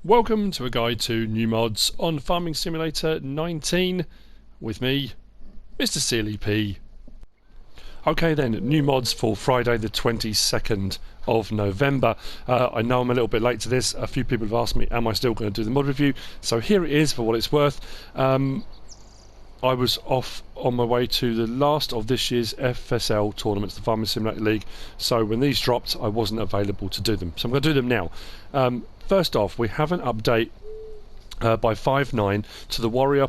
Welcome to a guide to new mods on Farming Simulator 19 with me, MrSealyp. Okay then, new mods for Friday the 22nd of November. I know I'm a little bit late to this. A few people have asked me, am I still going to do the mod review? So here it is for what it's worth. I was off on my way to the last of this year's FSL tournaments, the Farming Simulator League. So when these dropped, I wasn't available to do them. So I'm going to do them now. First off, we have an update by 5.9 to the Warrior++,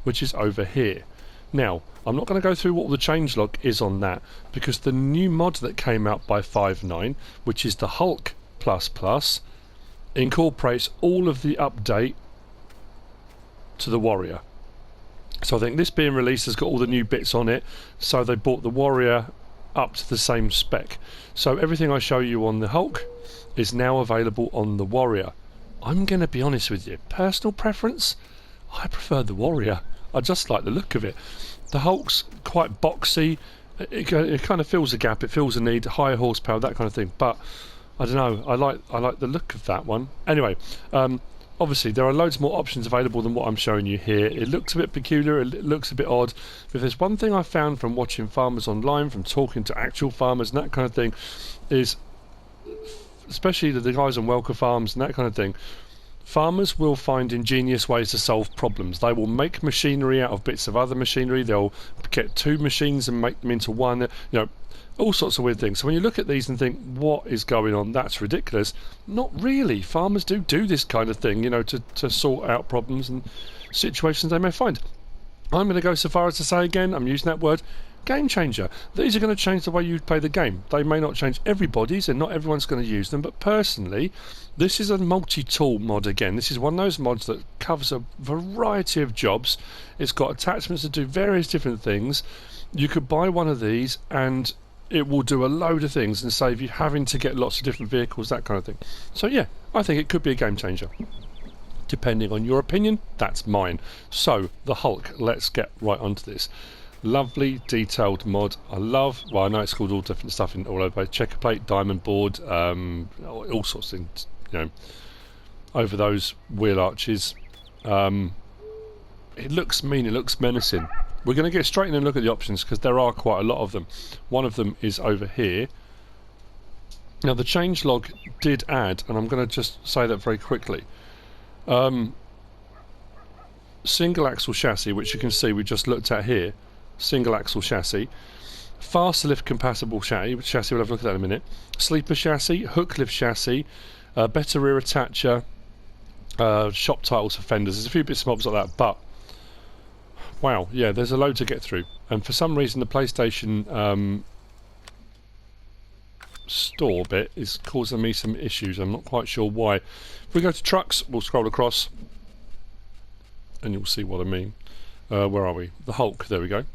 which is over here. Now, I'm not going to go through what the changelog is on that, because the new mod that came out by 5.9, which is the Hulk++, incorporates all of the update to the Warrior. So I think this being released has got all the new bits on it, so they brought the Warrior up to the same spec. So everything I show you on the Hulk is now available on the Warrior. I'm going to be honest with you, personal preference, I prefer the Warrior. I just like the look of it. The Hulk's quite boxy, it kind of fills a gap, it fills a need, higher horsepower, that kind of thing, but I don't know, I like the look of that one. Anyway, obviously there are loads more options available than what I'm showing you here. It looks a bit peculiar, it looks a bit odd, but there's one thing I found from watching farmers online, from talking to actual farmers and that kind of thing, is especially the guys on Welker farms and that kind of thing, farmers will find ingenious ways to solve problems. They will make machinery out of bits of other machinery. They'll get two machines and make them into one. You know, all sorts of weird things. So when you look at these and think, what is going on? That's ridiculous. Not really. Farmers do this kind of thing, you know, to sort out problems and situations they may find. I'm going to go so far as to say again, I'm using that word, Gamechanger. These are going to change the way you play the game. They may not change everybody's and not everyone's going to use them, but personally, this is a multi-tool mod again. This is one of those mods that covers a variety of jobs. It's got attachments that do various different things. You could buy one of these and it will do a load of things and save you having to get lots of different vehicles, that kind of thing. So yeah, I think it could be a game changer. Depending on your opinion, that's mine. So, the Hulk, let's get right onto this. Lovely detailed mod. I love, well, I know it's called all different stuff in all over, checker plate, diamond board, all sorts of things, you know, over those wheel arches. It looks mean, it looks menacing. We're going to get straight in and look at the options because there are quite a lot of them. One of them is over here. Now the changelog did add, and I'm going to just say that very quickly, single axle chassis, which you can see we just looked at here, single axle chassis, faster lift compatible chassis, we'll have a look at that in a minute, sleeper chassis, hook lift chassis, better rear attacher, shop titles for fenders. There's a few bits and bobs like that, but wow, yeah, there's a load to get through. And for some reason the PlayStation store bit is causing me some issues. I'm not quite sure why. If we go to trucks, we'll scroll across and you'll see what I mean. Where are we? The Hulk, there we go.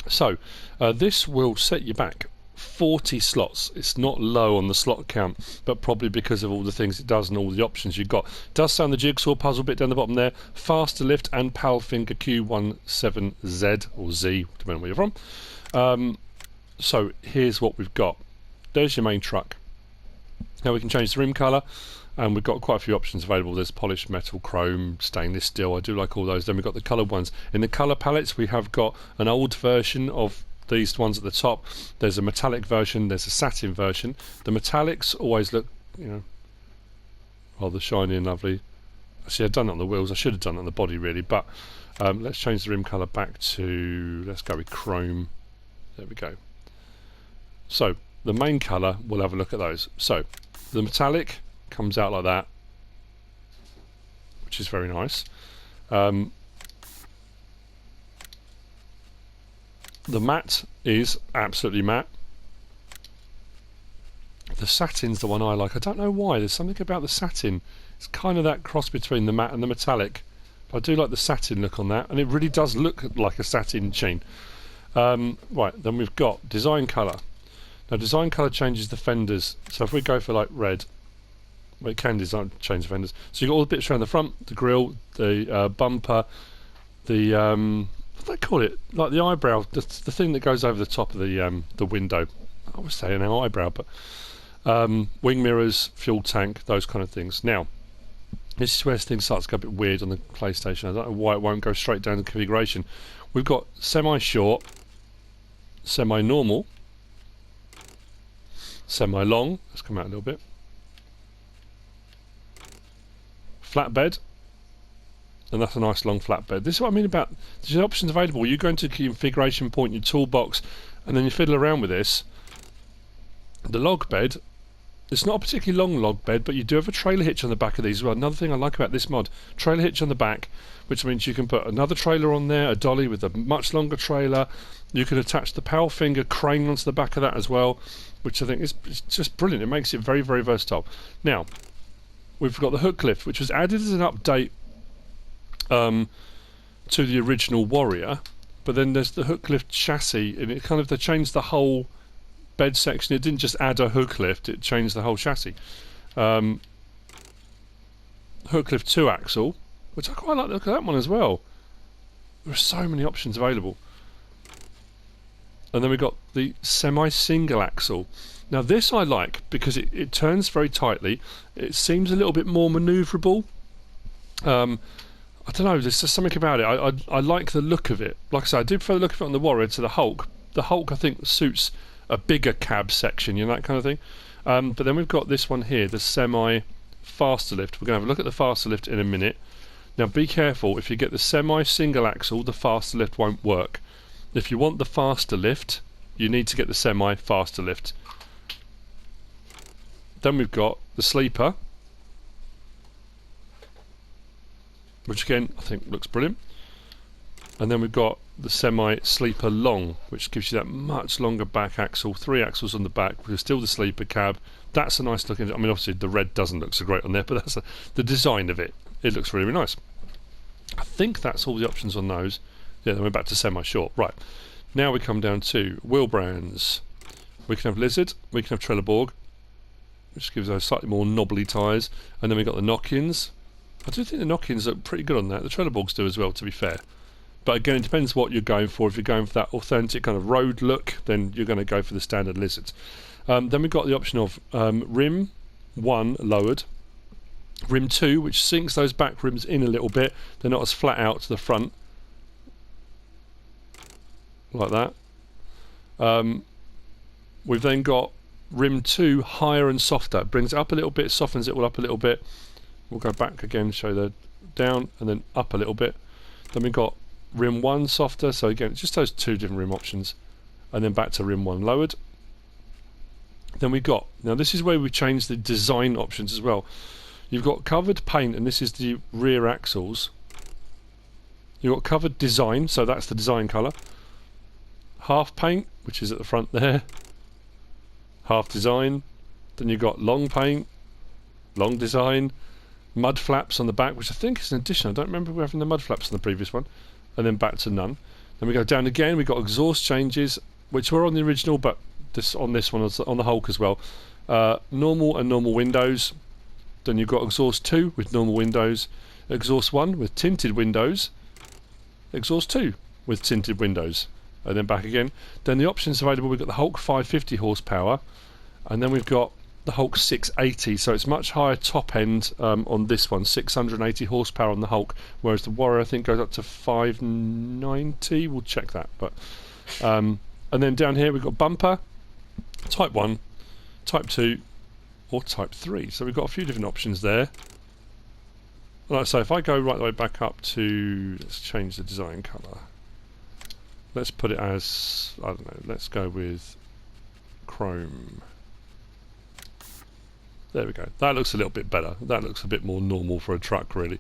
So, this will set you back 40 slots. It's not low on the slot count, but probably because of all the things it does and all the options you've got. It does sound the jigsaw puzzle bit down the bottom there. Faster lift and Palfinger Q17Z, or Z, depending on where you're from. So, here's what we've got. There's your main truck. Now we can change the rim colour, and we've got quite a few options available. There's polished metal, chrome, stainless steel. I do like all those. Then we've got the coloured ones. In the colour palettes, we have got an old version of these ones at the top. There's a metallic version. There's a satin version. The metallics always look, you know, rather shiny and lovely. Actually, I've done it on the wheels. I should have done it on the body, really. But let's change the rim colour back to, let's go with chrome. There we go. So, the main colour, we'll have a look at those. So, the metallic comes out like that, which is very nice. The matte is absolutely matte. The satin's the one I like. I don't know why. There's something about the satin. It's kind of that cross between the matte and the metallic. But I do like the satin look on that, and it really does look like a satin sheen. Right, then we've got design colour. Now design colour changes the fenders. So if we go for like red, well, it can change the fenders. So you've got all the bits around the front, the grille, the bumper, the what do they call it? Like the eyebrow, the thing that goes over the top of the window. I was saying an eyebrow, but wing mirrors, fuel tank, those kind of things. Now, This is where things start to go a bit weird on the PlayStation. I don't know why it won't go straight down to configuration. We've got semi-short, semi-normal, semi-long. Let's come out a little bit. Flatbed. And that's a nice long flatbed. This is what I mean about there's options available. You go into the configuration point, your toolbox, and then you fiddle around with this. The log bed, it's not a particularly long log bed, but you do have a trailer hitch on the back of these as well. Another thing I like about this mod, trailer hitch on the back, which means you can put another trailer on there, a dolly with a much longer trailer. You can attach the power finger crane onto the back of that as well, which I think is just brilliant. It makes it very, very versatile. Now, we've got the hook lift, which was added as an update to the original Warrior, but then there's the hook lift chassis, and it kind of, they changed the whole bed section. It didn't just add a hook lift, it changed the whole chassis. Hook lift 2 axle, which I quite like the look of that one as well. There are so many options available. And then we've got the semi-single axle. Now this I like because it turns very tightly. It seems a little bit more manoeuvrable. I don't know, there's just something about it. I like the look of it. Like I said, I do prefer the look of it on the Warrior to the Hulk. The Hulk, I think, suits a bigger cab section, you know, that kind of thing. But then we've got this one here, the semi-faster lift. We're going to have a look at the faster lift in a minute. Now be careful, if you get the semi-single axle, the faster lift won't work. If you want the faster lift, you need to get the semi-faster lift. Then we've got the sleeper, which again I think looks brilliant. And then we've got the semi-sleeper long, which gives you that much longer back axle, 3 axles on the back, with still the sleeper cab. That's a nice looking, I mean obviously the red doesn't look so great on there, but that's the design of it. It looks really, really nice. I think that's all the options on those. Yeah, then we're back to semi-short. Right, now we come down to wheel brands. We can have Lizard, we can have Trelleborg, which gives those slightly more knobbly tyres, and then we've got the knock-ins. I do think the knock-ins look pretty good on that. The Trelleborgs do as well, to be fair. But again, it depends what you're going for. If you're going for that authentic kind of road look, then you're going to go for the standard Lizards. Then we've got the option of rim 1 lowered, rim 2, which sinks those back rims in a little bit. They're not as flat out to the front, like that. We've then got rim 2 higher and softer. It brings it up a little bit, softens it all up a little bit. We'll go back again, show the down and then up a little bit. Then we've got rim 1 softer, so again it's just those 2 different rim options, and then back to rim 1 lowered. Then we got, now this is where we change the design options as well. You've got covered paint, and this is the rear axles. You've got covered design, so that's the design colour. Half paint, which is at the front there. Half design. Then you've got long paint, long design. Mud flaps on the back, which I think is an addition. I don't remember we having the mud flaps on the previous one. And then back to none. Then we go down again. We've got exhaust changes, which were on the original, but on this one, on the Hulk as well. Normal and normal windows. Then you've got exhaust 2 with normal windows. Exhaust 1 with tinted windows. Exhaust 2 with tinted windows. And then back again. Then the options available, we've got the Hulk 550 horsepower. And then we've got the Hulk 680, so it's much higher top end on this one, 680 horsepower on the Hulk, whereas the Warrior I think goes up to 590. We'll check that. But and then down here we've got bumper, type 1, type 2, or type 3. So we've got a few different options there. Like I say, if I go right the way back up to, let's change the design colour. Let's put it as, I don't know, let's go with chrome. There we go. That looks a little bit better. That looks a bit more normal for a truck, really.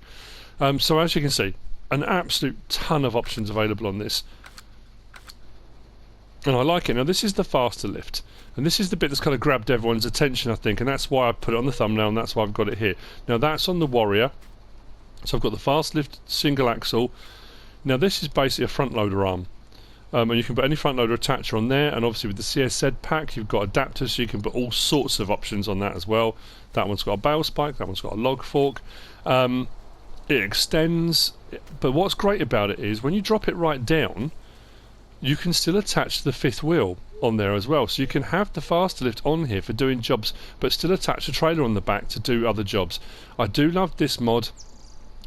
So as you can see, an absolute ton of options available on this. And I like it. Now this is the faster lift. And this is the bit that's kind of grabbed everyone's attention, I think. And that's why I put it on the thumbnail, and that's why I've got it here. Now that's on the Warrior. So I've got the fast lift single axle. Now this is basically a front loader arm. And you can put any front loader attacher on there, and obviously with the CSZ pack you've got adapters, so you can put all sorts of options on that as well. That one's got a bale spike, that one's got a log fork. It extends, but what's great about it is when you drop it right down, you can still attach the 5th wheel. on there as well, so you can have the faster lift on here for doing jobs but still attach a trailer on the back to do other jobs. I do love this mod.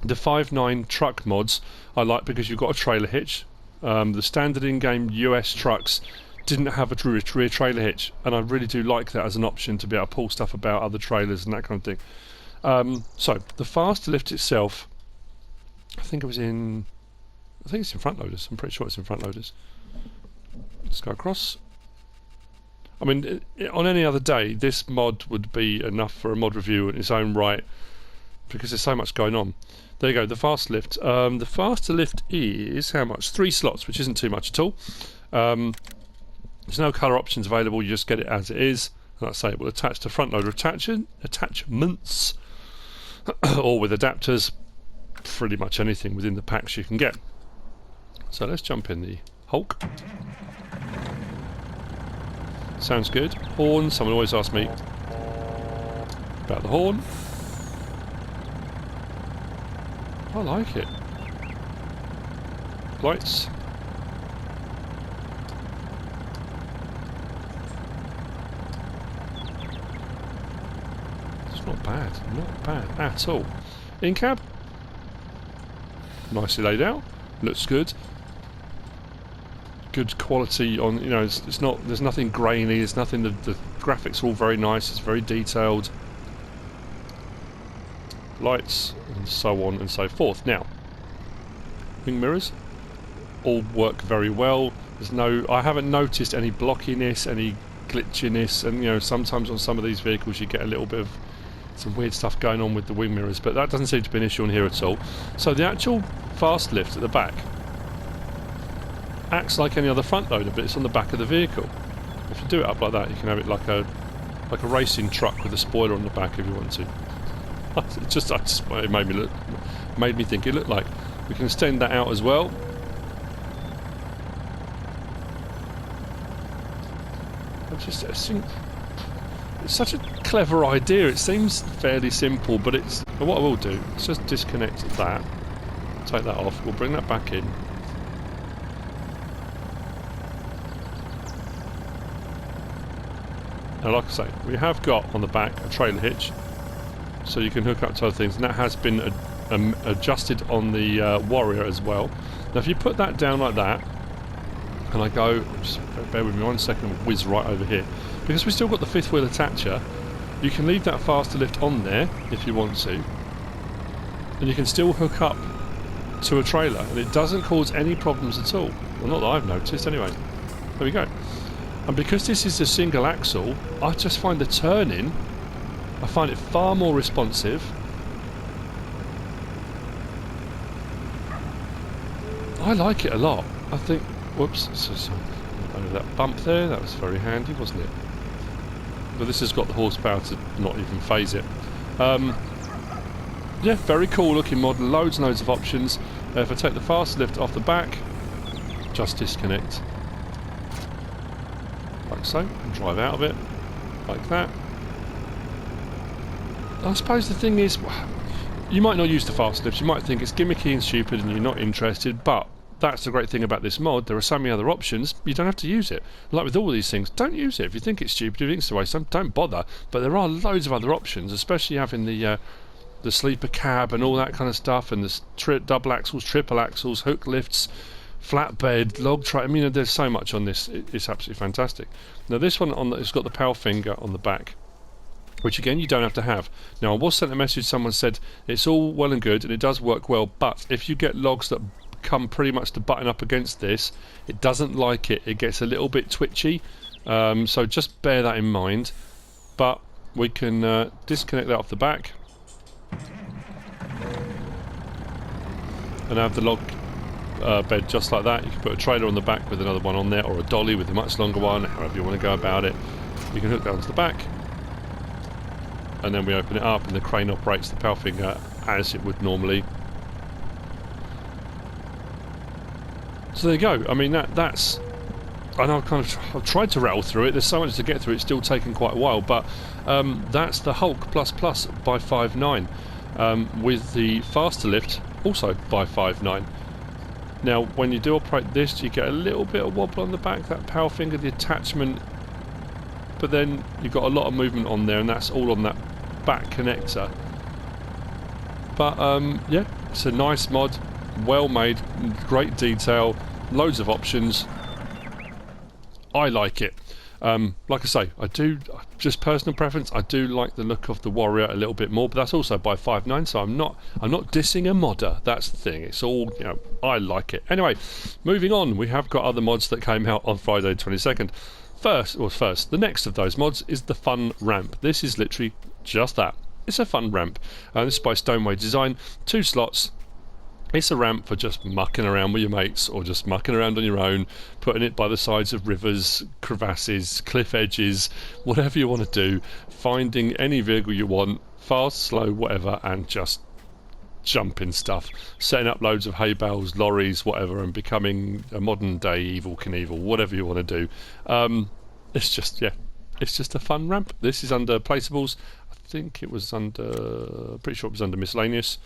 The 5.9 truck mods I like because you've got a trailer hitch. The standard in-game US trucks didn't have a rear trailer hitch, and I really do like that as an option to be able to pull stuff about other trailers and that kind of thing. So the faster lift itself, I think it's in front loaders. I'm pretty sure it's in front loaders. Let's go across. I mean, on any other day, this mod would be enough for a mod review in its own right because there's so much going on. There you go, the fast lift. The faster lift is how much? 3 slots, which isn't too much at all. There's no colour options available, you just get it as it is. Like I say, it will attach to front loader attachments or with adapters, pretty much anything within the packs you can get. So let's jump in the Hulk. Sounds good. Horn, someone always asks me about the horn. I like it. Lights. It's not bad at all. In cab. Nicely laid out. Looks good. Good quality on, you know, it's not, there's nothing grainy, there's nothing, the graphics are all very nice, it's very detailed. Lights, and so on and so forth. Now, wing mirrors all work very well. There's no, I haven't noticed any blockiness, any glitchiness, and you know, sometimes on some of these vehicles you get a little bit of some weird stuff going on with the wing mirrors, but that doesn't seem to be an issue on here at all. So the actual fast lift at the back acts like any other front loader, but it's on the back of the vehicle. If you do it up like that, you can have it like a racing truck with a spoiler on the back if you want to. It made me think it looked like. We can extend that out as well. I think it's such a clever idea. It seems fairly simple, but it's. What I will do is just disconnect that, take that off. We'll bring that back in. Now, like I say, we have got on the back a trailer hitch, so you can hook up to other things, and that has been adjusted on the Warrior as well. Now, if you put that down like that, and I go, just bear with me 1 second, whiz right over here, because we've still got the fifth wheel attacher, you can leave that faster lift on there if you want to, and you can still hook up to a trailer, and it doesn't cause any problems at all. Well, not that I've noticed anyway. There we go. And because this is a single axle, I just find the turning, I find it far more responsive. I like it a lot. I think, whoops, so over that bump there, that was very handy, wasn't it? But this has got the horsepower to not even phase it. Yeah, very cool looking mod, loads and loads of options. If I take the fast lift off the back, just disconnect. Like so, and drive out of it, like that. I suppose the thing is, you might not use the fast lifts, you might think it's gimmicky and stupid and you're not interested, but that's the great thing about this mod, there are so many other options, you don't have to use it. Like with all these things, don't use it. If you think it's stupid, if you think it's a waste, don't bother, but there are loads of other options, especially having the sleeper cab and all that kind of stuff, and the double axles, triple axles, hook lifts, flatbed, log truck. I mean, there's so much on this. It's absolutely fantastic. Now this one it's got the power finger on the back, which again you don't have to have. Now I was sent a message, someone said it's all well and good and it does work well, but if you get logs that come pretty much to button up against this, it doesn't like it. It gets a little bit twitchy, so just bear that in mind. But we can disconnect that off the back and have the log bed just like that. You can put a trailer on the back with another one on there, or a dolly with a much longer one, however you want to go about it. You can hook that onto the back, and then we open it up and the crane operates the power finger as it would normally. So there you go. I mean, that's, I know I've tried to rattle through it, there's so much to get through, it's still taking quite a while, but that's the Hulk Plus Plus by 5.9 with the faster lift also by 5.9. Now, when you do operate this, you get a little bit of wobble on the back, that power finger, the attachment, but then you've got a lot of movement on there, and that's all on that back connector. But yeah, it's a nice mod, well made, great detail, loads of options. I like it. Like I say, I do, just personal preference, I do like the look of the Warrior a little bit more, but that's also by 5.9, so I'm not dissing a modder. That's the thing. It's all, you know, I like it. Anyway, moving on, we have got other mods that came out on Friday the 22nd. First, the next of those mods is the fun ramp. This is literally just that. It's a fun ramp. This is by Stoneway Design. 2 slots. It's a ramp for just mucking around with your mates, or just mucking around on your own, putting it by the sides of rivers, crevasses, cliff edges, whatever you want to do, finding any vehicle you want, fast, slow, whatever, and just jumping stuff, setting up loads of hay bales, lorries, whatever, and becoming a modern day Evel Knievel, whatever you want to do. It's just, yeah, it's just a fun ramp. This is under Placeables. I think it was under, pretty sure it was under Miscellaneous.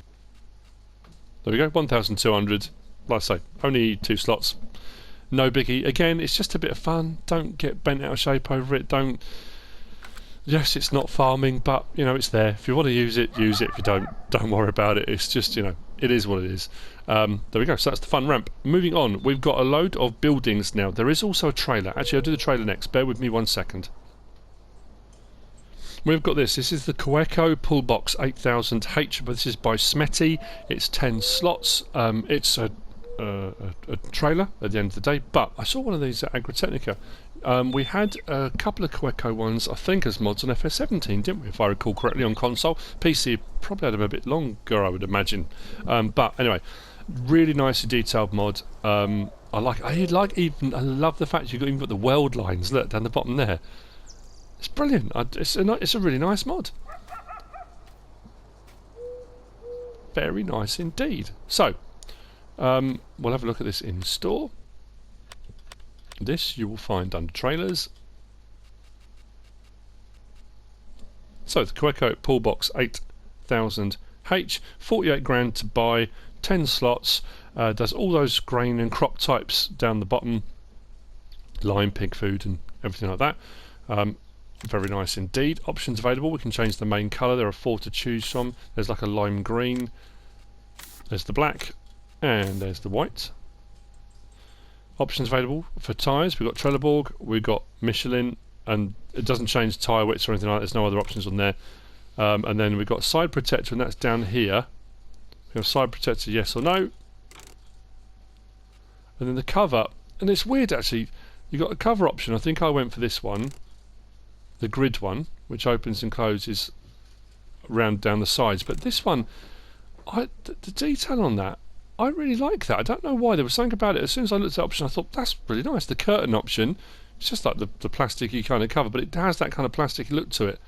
There we go, 1,200. Like I say, only 2 slots. No biggie. Again, it's just a bit of fun. Don't get bent out of shape over it. Don't. Yes, it's not farming, but you know it's there. If you want to use it, use it. If you don't worry about it. It's just, you know, it is what it is. There we go. So that's the fun ramp. Moving on, we've got a load of buildings now. There is also a trailer. Actually, I'll do the trailer next. Bear with me 1 second. We've got this. This is the Coeco Pullbox 8000H, but this is by Smety. It's 10 slots. It's a trailer at the end of the day, but I saw one of these at Agritechnica. We had a couple of Coeco ones, I think, as mods on FS17, didn't we, if I recall correctly, on console. PC probably had them a bit longer, I would imagine. But anyway, really nicely detailed mod. I love the fact you've even got the weld lines, look, down the bottom there. It's brilliant. It's a really nice mod. Very nice indeed. So, we'll have a look at this in store. This you will find under trailers. So the Coeco Pullbox 8000H, 48 grand to buy, 10 slots, does all those grain and crop types down the bottom, lime, pig food and everything like that. Very nice indeed. Options available. We can change the main colour. There are 4 to choose from. There's like a lime green. There's the black. And there's the white. Options available for tyres. We've got Trelleborg. We've got Michelin. And it doesn't change tyre widths or anything like that. There's no other options on there. And then we've got side protector, and that's down here. We have side protector, yes or no. And then the cover. And it's weird actually. You've got a cover option. I think I went for this one. The grid one, which opens and closes round down the sides, but this one, the detail on that, I really like that. I don't know why. There was something about it. As soon as I looked at the option, I thought that's really nice. The curtain option, it's just like the plasticky kind of cover, but it has that kind of plasticky look to it.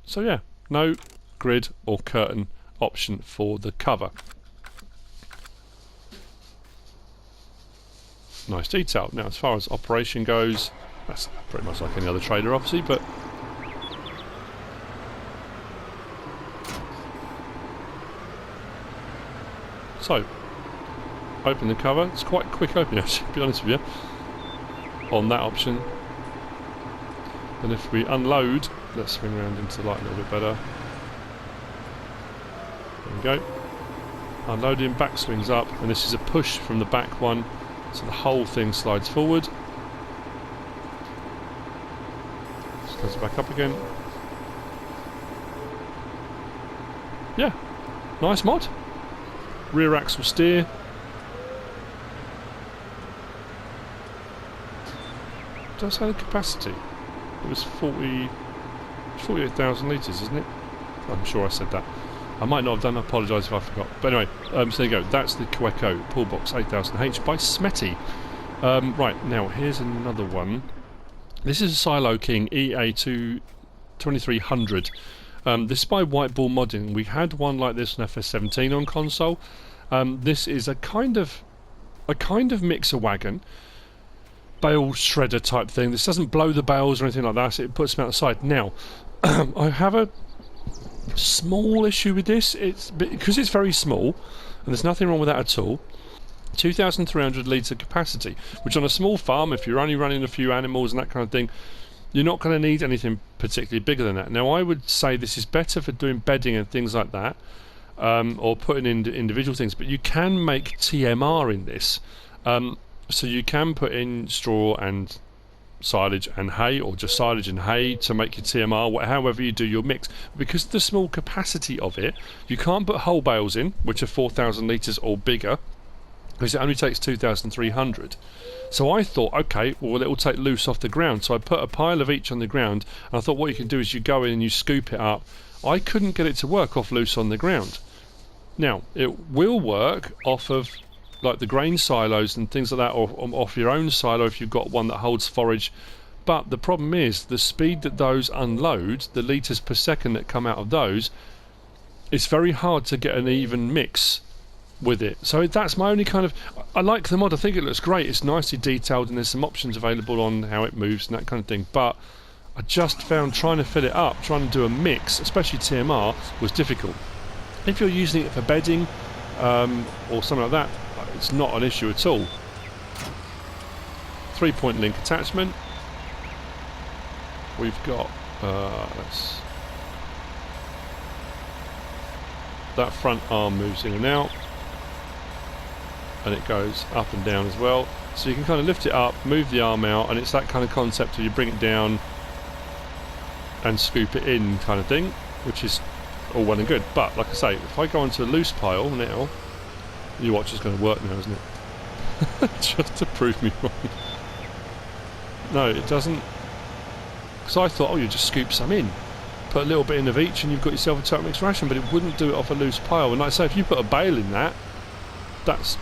So yeah, no grid or curtain option for the cover. Nice detail. Now, as far as operation goes, that's pretty much like any other trailer, obviously, but so open the cover. It's quite a quick opening, actually, to be honest with you, on that option. And if we unload, let's swing around into the light a little bit better. There we go. Unloading, back swings up, and this is a push from the back one, so the whole thing slides forward. Close it back up again. Yeah, nice mod. Rear axle steer. Did I say the capacity? It was 48,000 litres, isn't it? I'm sure I said that. I might not have done. I apologise if I forgot. But anyway, so there you go. That's the Coeco Pullbox 8000H by Smety. Right, now here's another one. This is a Silo King EA2 2300. This is by WhiteBull Modding. We had one like this on FS17 on console. This is a kind of mixer wagon, bale shredder type thing. This doesn't blow the bales or anything like that, so it puts them outside. Now, I have a small issue with this. It's because it's very small. and there's nothing wrong with that at all. 2,300 litre capacity, which on a small farm, if you're only running a few animals and that kind of thing, you're not going to need anything particularly bigger than that. Now, I would say this is better for doing bedding and things like that, or putting in individual things, but you can make TMR in this. So you can put in straw and silage and hay, or just silage and hay to make your TMR, however you do your mix. Because of the small capacity of it, you can't put whole bales in, which are 4,000 litres or bigger, because it only takes 2,300. So I thought, okay, well, it will take loose off the ground. So I put a pile of each on the ground, and I thought what you can do is you go in and you scoop it up. I couldn't get it to work off loose on the ground. Now, it will work off of like the grain silos and things like that, or off your own silo if you've got one that holds forage. But the problem is the speed that those unload, the litres per second that come out of those, it's very hard to get an even mix with it. So that's my only kind of... I like the mod, I think it looks great, it's nicely detailed, and there's some options available on how it moves and that kind of thing, but I just found trying to fill it up, trying to do a mix, especially TMR, was difficult. If you're using it for bedding or something like that, it's not an issue at all. 3-point link attachment. We've got that front arm moves in and out, and it goes up and down as well, so you can kind of lift it up, move the arm out, and it's that kind of concept where you bring it down and scoop it in kind of thing, which is all well and good. But like I say, if I go onto a loose pile now, you watch, it's going to work now, isn't it? Just to prove me wrong. No, it doesn't. Because I thought, oh, you just scoop some in, put a little bit in of each, and you've got yourself a total mix ration. But it wouldn't do it off a loose pile. And like I say, if you put a bale in that, that's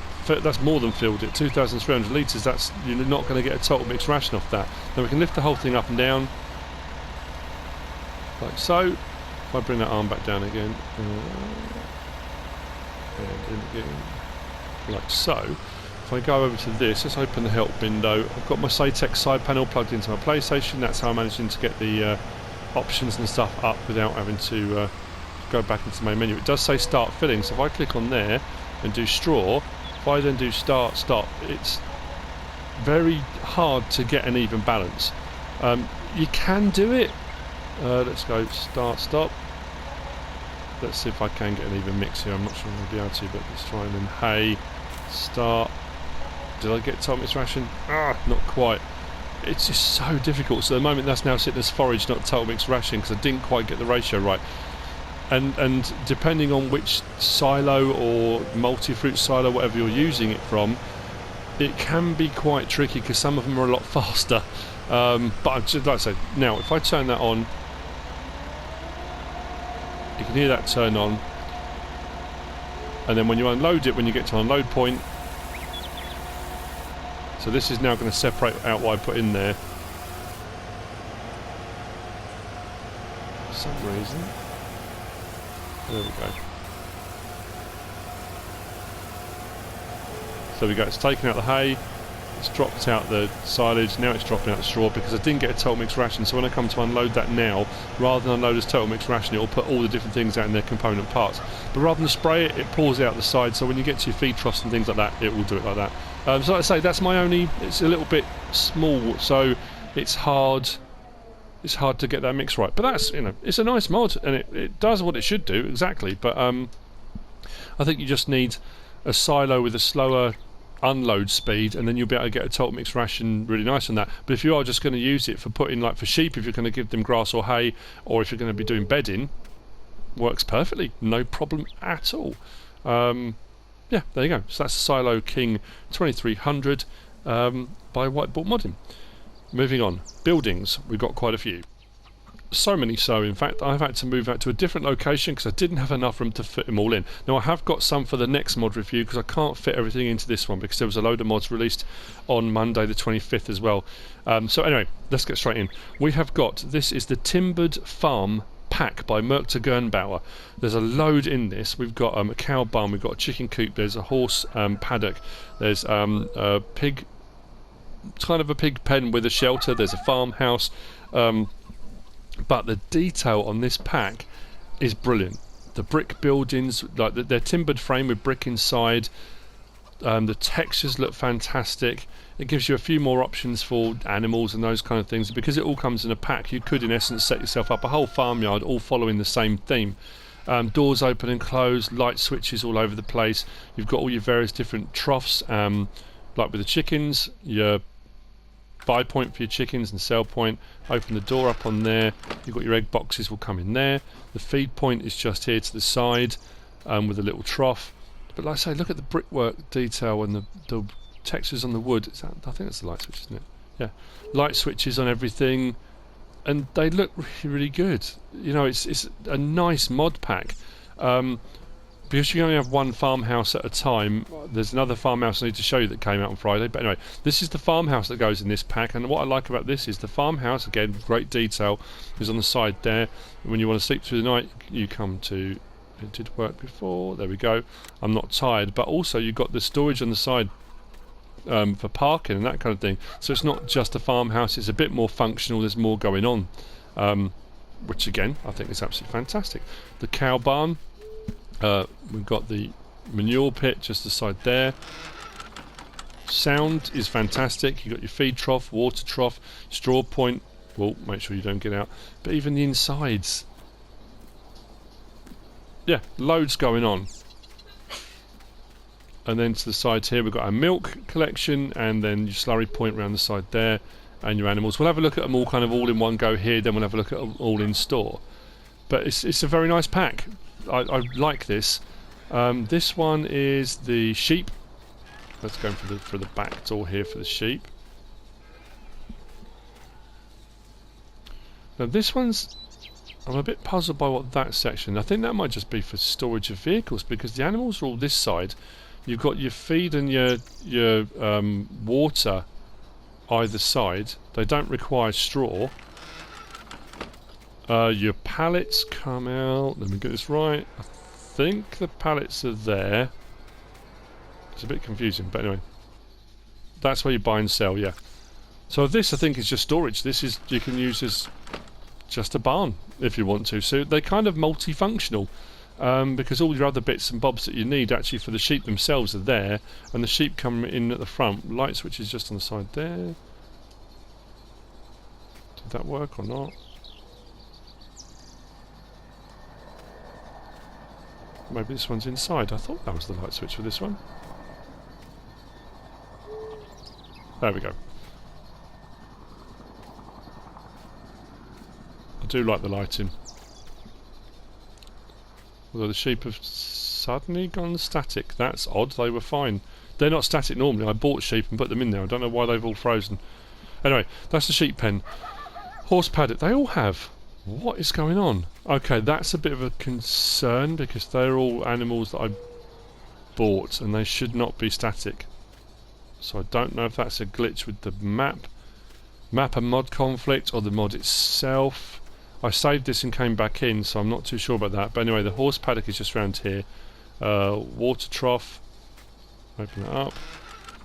more than filled it. 2,300 litres. That's, you're not going to get a total mix ration off that. Now we can lift the whole thing up and down, like so. If I bring that arm back down again, and in again, like so. If I go over to this, let's open the help window. I've got my Satex side panel plugged into my PlayStation. That's how I'm managing to get the options and stuff up without having to go back into the main menu. It does say start filling, so if I click on there and do straw, if I then do start stop, it's very hard to get an even balance. You can do it. Let's go start stop. Let's see if I can get an even mix here. I'm not sure I'm going to be able to, but let's try and then hay, start. Did I get total mix ration? Not quite. It's just so difficult. So at the moment that's now sitting as forage, not total mix ration, because I didn't quite get the ratio right. And depending on which silo or multi-fruit silo, whatever you're using it from, it can be quite tricky because some of them are a lot faster. But just like I said, now if I turn that on, you can hear that turn on, and then when you unload it, when you get to unload point, so this is now going to separate out what I put in there for some reason. There we go. So there we go, it's taken out the hay, it's dropped out the silage, now it's dropping out the straw because I didn't get a total mix ration. So when I come to unload that now, rather than unload as total mix ration, it will put all the different things out in their component parts. But rather than spray it, it pours out the side, so when you get to your feed troughs and things like that, it will do it like that. So like I say, that's my only, it's a little bit small, so it's hard to get that mix right. But that's, you know, it's a nice mod, and it does what it should do, exactly. But I think you just need a silo with a slower unload speed, and then you'll be able to get a total mix ration really nice on that. But if you are just going to use it for putting, like for sheep, if you're going to give them grass or hay, or if you're going to be doing bedding, works perfectly, no problem at all. Yeah, there you go. So that's the Silo King 2300 by WhiteBull Modding. Moving on, buildings, we've got quite a few. So many so, in fact, I've had to move out to a different location because I didn't have enough room to fit them all in. Now, I have got some for the next mod review because I can't fit everything into this one because there was a load of mods released on Monday the 25th as well. So anyway, let's get straight in. We have got, this is the Timbered Farm pack by moechtegernbauer. There's a load in this. We've got a cow barn, we've got a chicken coop, there's a horse paddock, there's a pig, kind of a pig pen with a shelter, there's a farmhouse. But the detail on this pack is brilliant. The brick buildings, like they're timbered frame with brick inside. The textures look fantastic. It gives you a few more options for animals and those kind of things. Because it all comes in a pack, you could in essence set yourself up a whole farmyard all following the same theme. Doors open and close, light switches all over the place. You've got all your various different troughs, like with the chickens, your buy point for your chickens and sell point. Open the door up on there. You've got your egg boxes will come in there. The feed point is just here to the side with a little trough. But like I say, look at the brickwork detail and the textures on the wood. I think that's the light switch, isn't it? Yeah, light switches on everything, and they look really, really good. You know, it's a nice mod pack. Because you only have one farmhouse at a time, there's another farmhouse I need to show you that came out on Friday. But anyway, this is the farmhouse that goes in this pack, and what I like about this is the farmhouse, again, great detail, is on the side there. When you want to sleep through the night, you come to... It did work before, there we go. I'm not tired, but also you've got the storage on the side for parking and that kind of thing. So it's not just a farmhouse, it's a bit more functional, there's more going on. Which again, I think is absolutely fantastic. The cow barn. We've got the manure pit just aside there. Sound is fantastic. You've got your feed trough, water trough, straw point. Well, make sure you don't get out. But even the insides. Yeah, loads going on. And then to the sides here we've got our milk collection, and then your slurry point around the side there, and your animals. We'll have a look at them all kind of all in one go here, then we'll have a look at them all in store. But it's a very nice pack. I like this. This one is the sheep. Let's go for the back door here for the sheep. Now this one's... I'm a bit puzzled by what that section... I think that might just be for storage of vehicles, because the animals are all this side. You've got your feed and your water either side. They don't require straw. Your pallets come out. Let me get this right. I think the pallets are there. It's a bit confusing, but anyway. That's where you buy and sell, yeah. So this, I think, is just storage. This is, you can use as just a barn if you want to. So they're kind of multifunctional, because all your other bits and bobs that you need actually for the sheep themselves are there, and the sheep come in at the front. Light switch is just on the side there. Did that work or not? Maybe this one's inside. I thought that was the light switch for this one. There we go. I do like the lighting. Although the sheep have suddenly gone static. That's odd. They were fine. They're not static normally. I bought sheep and put them in there. I don't know why they've all frozen. Anyway, that's the sheep pen. Horse paddock. They all have. What is going on? Okay, that's a bit of a concern, because they're all animals that I bought and they should not be static. So I don't know if that's a glitch with the map and mod conflict, or the mod itself. I saved this and came back in, so I'm not too sure about that. But anyway, the horse paddock is just around here. Water trough. Open it up.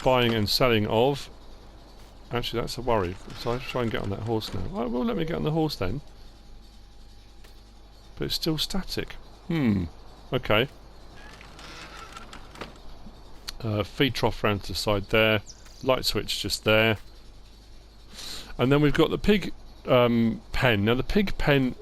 Buying and selling of. Actually, that's a worry. So I try and get on that horse now. Oh, well, let me get on the horse then. But it's still static. Okay. Feed trough round to the side there. Light switch just there. And then we've got the pig pen. Now the pig pen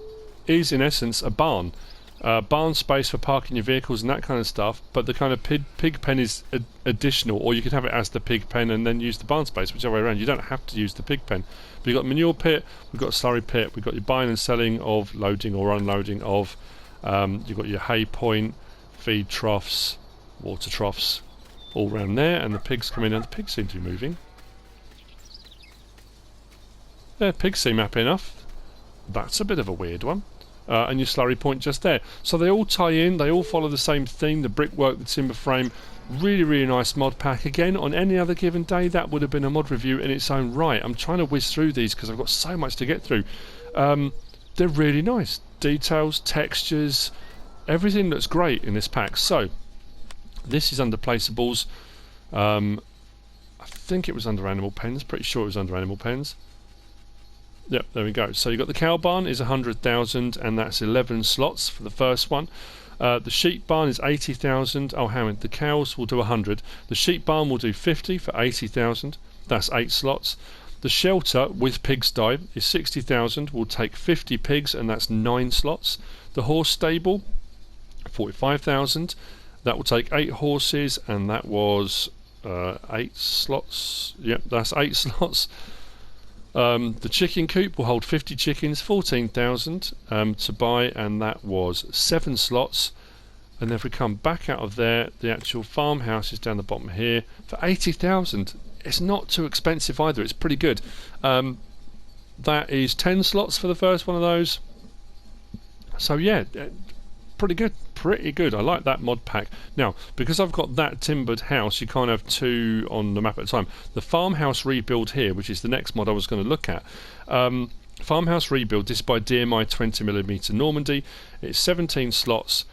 is in essence a barn. Barn space for parking your vehicles and that kind of stuff, but the kind of pig pen is additional, or you could have it as the pig pen and then use the barn space, whichever way around. You don't have to use the pig pen. But you've got manure pit, we've got a slurry pit, we've got your buying and selling of, loading or unloading of, you've got your hay point, feed troughs, water troughs, all round there, and the pigs come in, and the pigs seem to be moving. Yeah, pigs seem happy enough. That's a bit of a weird one. And your slurry point just there. So they all tie in, they all follow the same theme, the brickwork, the timber frame. Really, really nice mod pack. Again, on any other given day, that would have been a mod review in its own right. I'm trying to whiz through these because I've got so much to get through. They're really nice. Details, textures, everything looks great in this pack. So, this is under placeables. I think it was under animal pens. Pretty sure it was under animal pens. Yep, there we go. So you've got the cow barn is 100,000, and that's 11 slots for the first one. The sheep barn is 80,000. Oh, hang on, the cows will do 100. The sheep barn will do 50 for 80,000. That's 8 slots. The shelter with pigsty is 60,000. Will take 50 pigs, and that's 9 slots. The horse stable, 45,000. That will take 8 horses, and that was 8 slots. Yep, that's 8 slots. The chicken coop will hold 50 chickens, 14,000 to buy, and that was 7 slots. And then if we come back out of there, the actual farmhouse is down the bottom here for 80,000. It's not too expensive either. It's pretty good. That is 10 slots for the first one of those. So yeah, pretty good. I like that mod pack. Now, because I've got that timbered house, you can't have 2 on the map at a time. The farmhouse rebuild here, which is the next mod I was going to look at. Farmhouse rebuild, this is by DMI 20mm Normandy. It's 17 slots.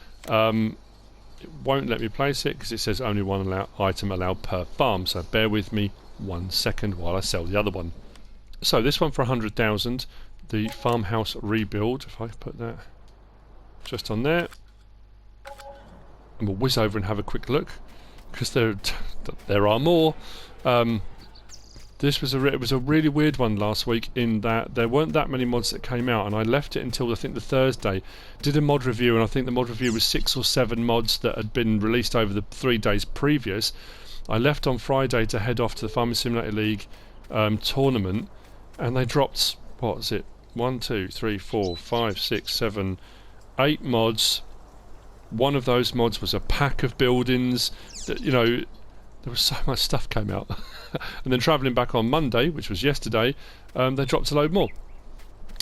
It won't let me place it because it says only one item allowed per farm, so bear with me 1 second while I sell the other one. So this one for 100,000, the farmhouse rebuild. If I put that just on there, and we'll whiz over and have a quick look because there are more. This was it was a really weird one last week in that there weren't that many mods that came out, and I left it until I think the Thursday. Did a mod review, and I think the mod review was 6 or 7 mods that had been released over the 3 days previous. I left on Friday to head off to the Farming Simulator League tournament, and they dropped, what was it, 1, 2, 3, 4, 5, 6, 7, 8 mods. One of those mods was a pack of buildings that, you know, there was so much stuff came out. And then travelling back on Monday, which was yesterday, they dropped a load more.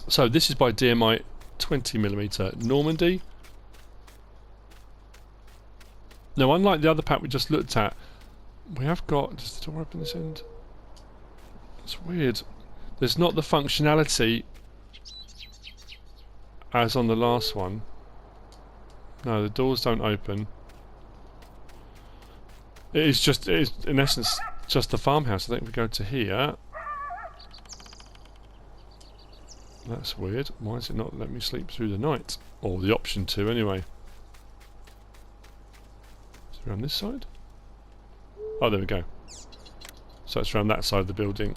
So this is by DMI 20mm Normandy. Now, unlike the other pack we just looked at, we have got... Does the door open this end? It's weird. There's not the functionality as on the last one. No, the doors don't open. It is in essence just the farmhouse. I think we go to here. That's weird. Why is it not letting me sleep through the night? Or the option to, anyway. Is it around this side? Oh, there we go. So it's around that side of the building.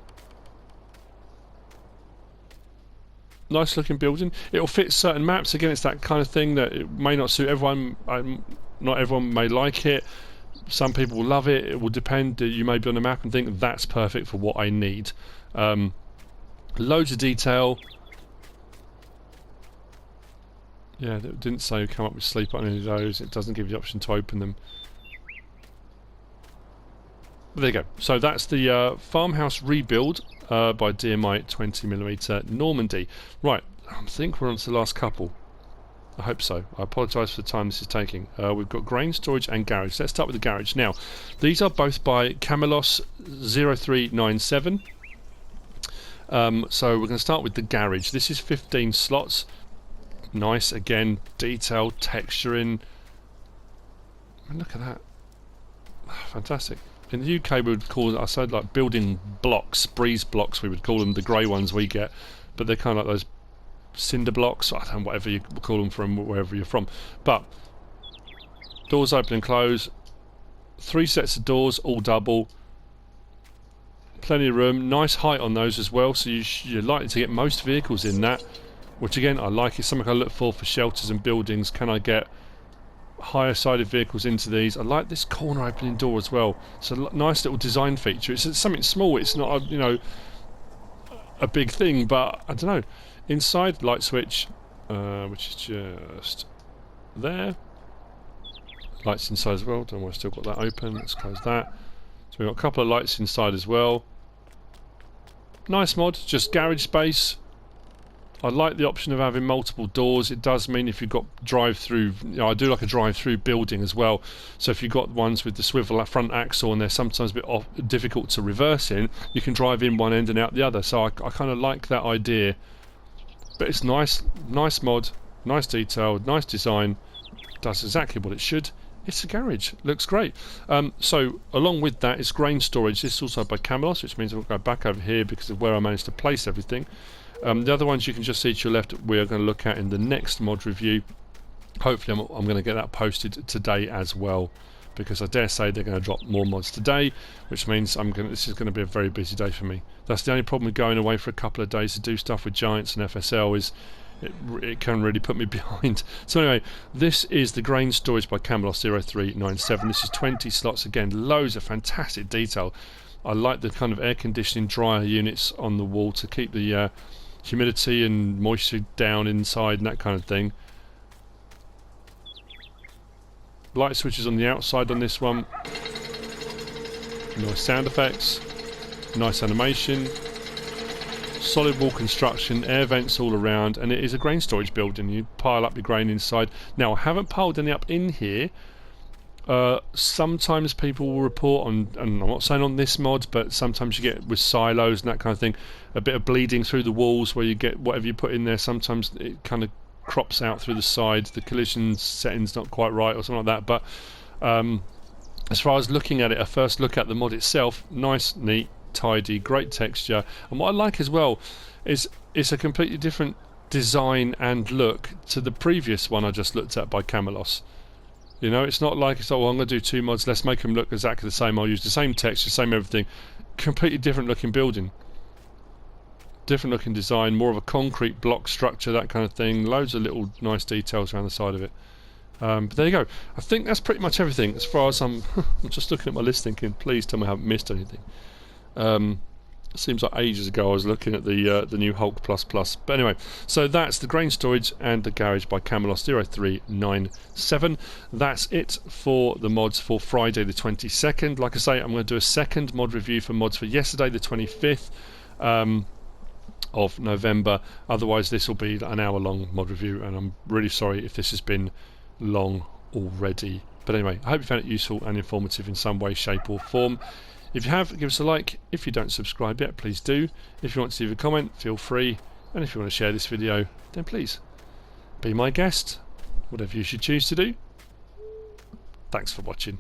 Nice looking building. It'll fit certain maps. Again, it's that kind of thing that it may not suit everyone. Not everyone may like it. Some people will love it. It will depend. You may be on the map and think that's perfect for what I need. Loads of detail. Yeah, it didn't say come up with sleep on any of those. It doesn't give you the option to open them. But there you go. So that's the farmhouse rebuild by DMI 20mm Normandy. Right, I think we're on to the last couple. I hope so. I apologise for the time this is taking. We've got grain storage and garage. Let's start with the garage. Now, these are both by Camelos 0397. So we're going to start with the garage. This is 15 slots. Nice, again, detailed, texturing. Look at that. Fantastic. In the UK we would call it, I said, like building blocks, breeze blocks we would call them, the grey ones we get. But they're kind of like those cinder blocks, I don't know, whatever you call them from wherever you're from. But doors open and close, 3 sets of doors, all double, plenty of room, nice height on those as well, so you're likely to get most vehicles in that, which again I like. It's something I look for shelters and buildings. Can I get higher sided vehicles into these? I like this corner opening door as well. It's a nice little design feature. It's something small, it's not a big thing, but I don't know. Inside, light switch, which is just there. Lights inside as well. Don't know why I've still got that open. Let's close that. So we've got a couple of lights inside as well. Nice mod, just garage space. I like the option of having multiple doors. It does mean if you've got drive-through, I do like a drive-through building as well. So if you've got ones with the swivel front axle and they're sometimes a bit difficult to reverse in, you can drive in one end and out the other. So I kind of like that idea. But it's nice mod, nice detail, nice design, does exactly what it should. It's a garage, looks great. So along with that is grain storage. This is also by Camelos, which means I'll go back over here because of where I managed to place everything. The other ones you can just see to your left we are going to look at in the next mod review. hopefully I'm going to get that posted today as well, because I dare say they're going to drop more mods today, which means this is going to be a very busy day for me. That's the only problem with going away for a couple of days to do stuff with Giants and FSL, is it can really put me behind. So anyway, this is the grain storage by Camelos 0397. This is 20 slots, again, loads of fantastic detail. I like the kind of air conditioning dryer units on the wall to keep the humidity and moisture down inside and that kind of thing. Light switches on the outside on this one. Nice sound effects. Nice animation. Solid wall construction, air vents all around, and it is a grain storage building. You pile up your grain inside. Now, I haven't piled any up in here. Sometimes people will report on, and I'm not saying on this mod, but sometimes you get with silos and that kind of thing, a bit of bleeding through the walls where you get whatever you put in there. Sometimes it kind of crops out through the side, the collision setting's not quite right or something like that. But as far as looking at it, a first look at the mod itself, nice, neat, tidy, great texture. And what I like as well is it's a completely different design and look to the previous one I just looked at by Camelos. You know, it's not like it's, oh, well, I'm going to do 2 mods, let's make them look exactly the same, I'll use the same texture, same everything. Completely different looking building. Different looking design, more of a concrete block structure, that kind of thing. Loads of little nice details around the side of it. But there you go. I think that's pretty much everything as far as I'm just looking at my list thinking, please tell me I haven't missed anything. Seems like ages ago I was looking at the new Hulk++. But anyway, so that's the grain storage and the garage by Camelos 0397. That's it for the mods for Friday the 22nd. Like I say, I'm going to do a second mod review for mods for yesterday the 25th of November. Otherwise this will be an hour-long mod review, and I'm really sorry if this has been long already. But anyway, I hope you found it useful and informative in some way, shape or form. If you have, give us a like. If you don't subscribe yet, please do. If you want to leave a comment, feel free. And if you want to share this video, then please be my guest. Whatever you should choose to do. Thanks for watching.